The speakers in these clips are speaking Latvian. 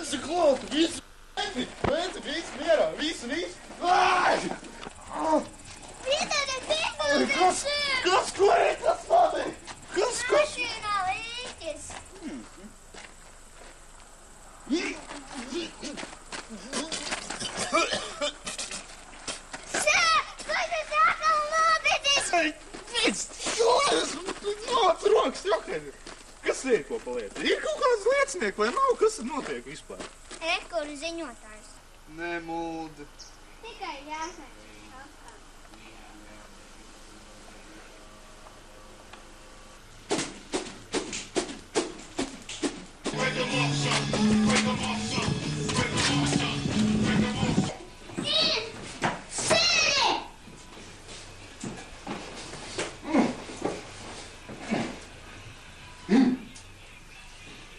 Visu klotu, visu Vence, visu mierā, visu! Ai! Piedodiet, piedodiet! Kas, ko ir, kas notiek? Kas? Mašīnā līķis! Sē, vai tas atkal nobiedis? Nāc rokas, jokaļi! Kas ir, ko paliet? Ir kaut kāds liecinieks, vai nav? Kas notiek vispār? Rekur ziņotājs. Nemūd. Tikai jāsaka.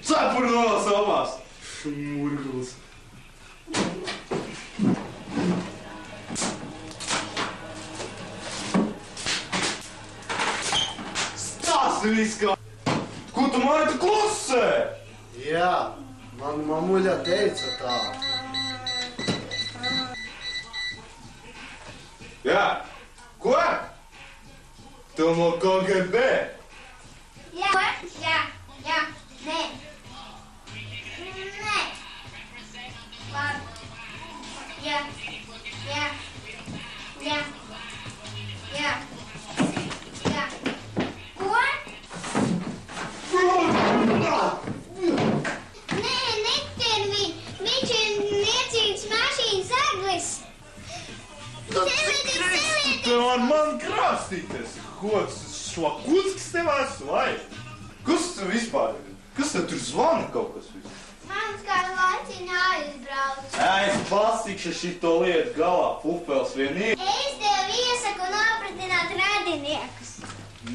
Cepuri no savās! Šmurgulis. Stāsti viss kā... Ko tu mani tu klusē? Jā, man mamuļa teica tā. Jā. Ko? Tu no KGB? Jā, jā, nē. Nē. Labi. Jā. Ko? Nē, neķer viņu. Viņš ir niecīgs mašīnas aglis. Celiet! Tu man krāstīties! Ko tas šlakuckis tev esmu, vai? Kas tu vispār? Kas tev tur zvana kaut kas vispār? Mans kādu laiciņu aizbrauc. Es pastikšu šito lietu galā, pupels vien ir. Es tev iesaku nopratināt radiniekus.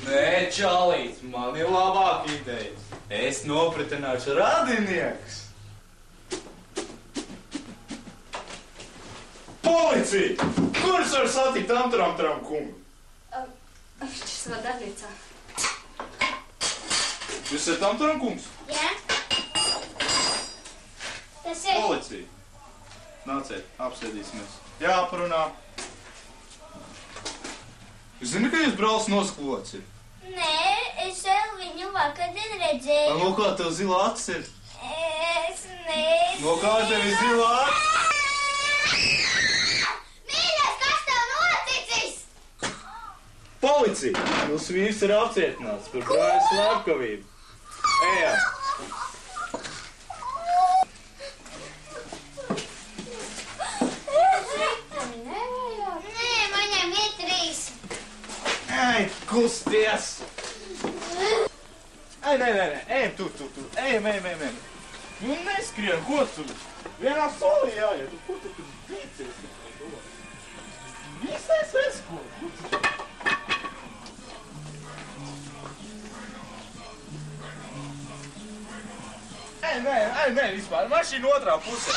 Nē, čalīts, man ir labāka ideja. Es nopratināšu radiniekus. Policija! Kur es varu satikt Amtram kungu? Viņš ir savā darbnīcā. Jūs esat Amtram kungs? Jā? Tas ir... Policija. Nāciet, apsēdīsimies. Jāparunā. Jūs zini, ka jūs brālis nosklots ir? Nē, es vēl viņu vakardien redzēju. No kā tev zilā acis ir? Es nezinu. No kā tev ir zilā acis? Mīļais, kas tev noticis? Policija! Jūs vīrs ir apcietināts par brāļa slepkavību. Ejam! Nē, maņam ir 3. Ej, kusties! Ej, nē, ejam tur. Ejam. Nu neskrien, ko tu? Vienā solī jāiet. Ko tu tur bīcies? Visais ko? Ej, nē, vispār. Mašīna otrā pusē.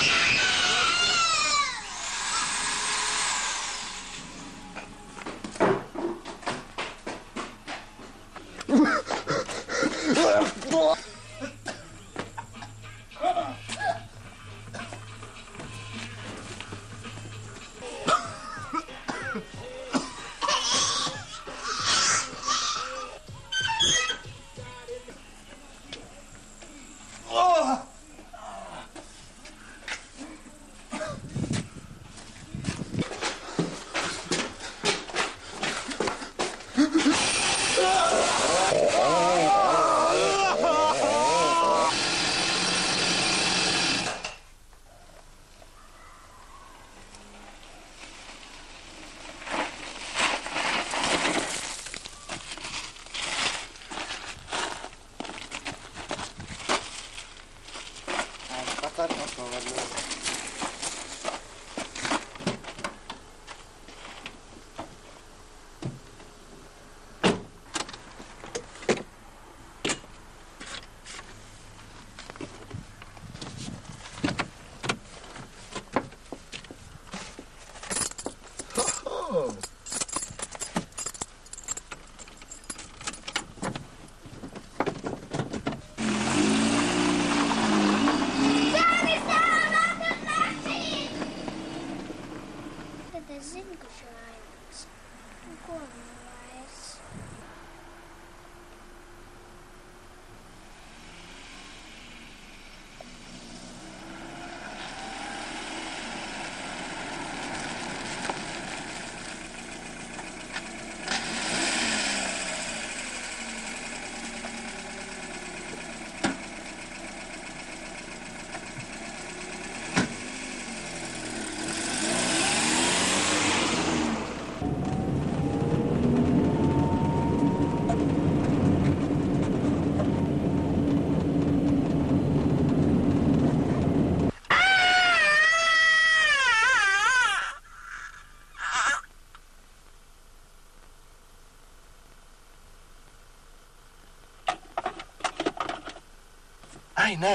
Vai, nē.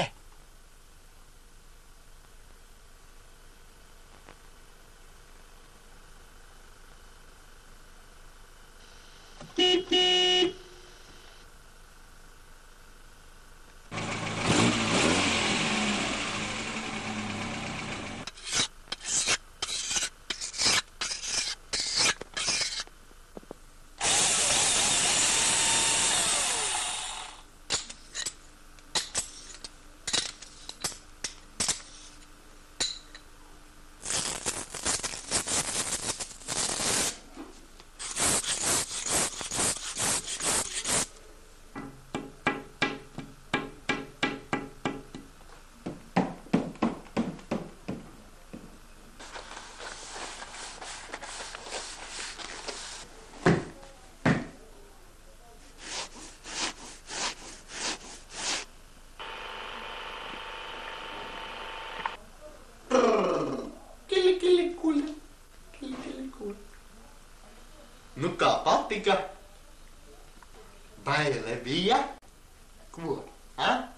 Nu kā patika? Baile bija? Ko? Ha?